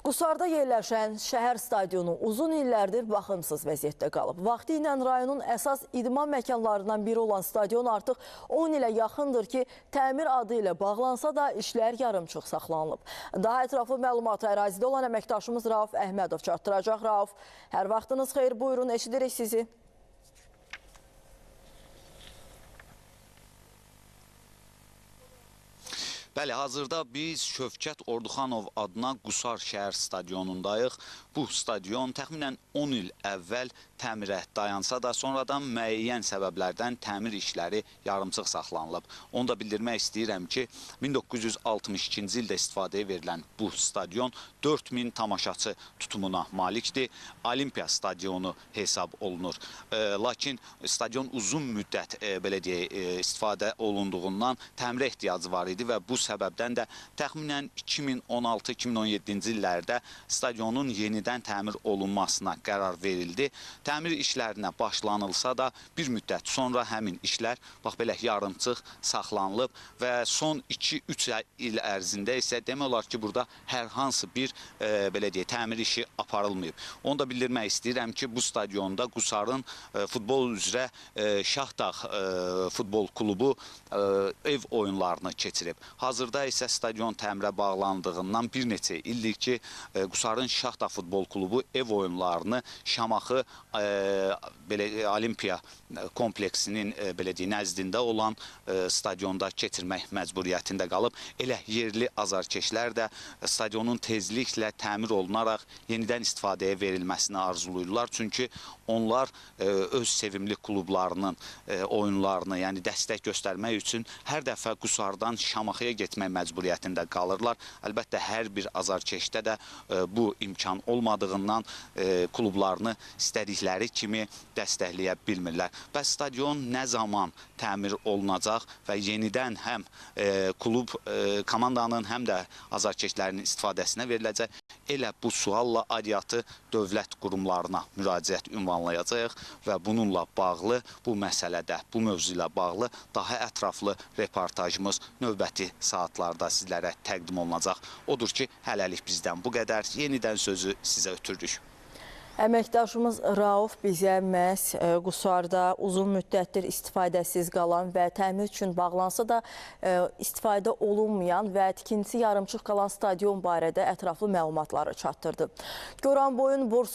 Qusarda yerləşən şəhər stadionu uzun illərdir baxımsız vəziyyətdə qalıb. Vaxtı ilə rayonun əsas idman məkanlarından biri olan stadion artıq 10 ilə yaxındır ki, təmir adı ilə bağlansa da işlər yarımçıq saxlanılıb. Daha ətraflı məlumatı ərazidə olan əməkdaşımız Rauf Əhmədov çatdıracaq. Rauf, hər vaxtınız xeyir, buyurun, eşidirik sizi. Bəli, hazırda biz Şövkət Orduxanov adına Qusar şəhər stadionundayıq. Bu stadion təxminən 10 il əvvəl təmirə dayansa da, sonradan müəyyən səbəblərdən təmir işləri yarımçıq saxlanılıb. Onu da bildirmək istəyirəm ki, 1962-ci ildə istifadəyə verilən bu stadion 4000 tamaşaçı tutumuna malikdir. Olimpiya stadionu hesab olunur. Lakin stadion uzun müddət belə deyək, istifadə olunduğundan təmirə ehtiyacı var idi və bu səbəbdən də təxminən 2016-2017-ci illərdə stadionun yenidən təmir olunmasına qərar verildi. Təmir işlərinə başlanılsa da bir müddət sonra həmin işlər bax belə yarımçıq saxlanılıb və son 2-3 il ərzində isə demək olar ki, burada hər hansı bir belə deyək, təmir işi aparılmayıb. Onu da bildirmək istəyirəm ki, bu stadionda Qusarın futbol üzrə Şahdağ futbol klubu ev oyunlarını keçirib. Hazırda isə stadion təmirə bağlandığından bir neçə ildir ki, Qusarın Şahdağ futbol klubu ev oyunlarını Şamaxı belə Olimpiya kompleksinin belə deyək, nəzdində olan stadionda keçirmək məcburiyyətində qalıb. Elə yerli azarkeşlər də stadionun tezliklə təmir olunaraq yenidən istifadəyə verilməsini arzulayırlar. Çünki onlar öz sevimli klublarının oyunlarını, yəni dəstək göstərmək üçün hər dəfə Qusardan Şamaxıya getmək məcburiyyətində qalırlar. Əlbəttə, hər bir azarkeşdə də bu imkan olmadığından klublarını istədikləri kimi dəstəkləyə bilmirlər. Bəs stadion nə zaman təmir olunacaq və yenidən həm klub komandanın, həm də azarkeşlərin istifadəsinə veriləcək? Elə bu sualla aidiyyatı dövlət qurumlarına müraciət ünvanlayacağıq və bununla bağlı, bu məsələdə, bu mövzu ilə bağlı daha ətraflı reportajımız növbəti saatlarda sizlərə təqdim olunacaq. Odur ki, hələlik bizdən bu qədər. Yenidən sözü sizə ötürürük. Əməkdaşımız Rauf bizə məhz Qusarda uzun müddətdir istifadəsiz qalan və təmir üçün bağlansa da istifadə olunmayan və tikintisi yarımçıq qalan stadion barədə ətraflı məlumatları çatdırdı. Goranboyun Borsa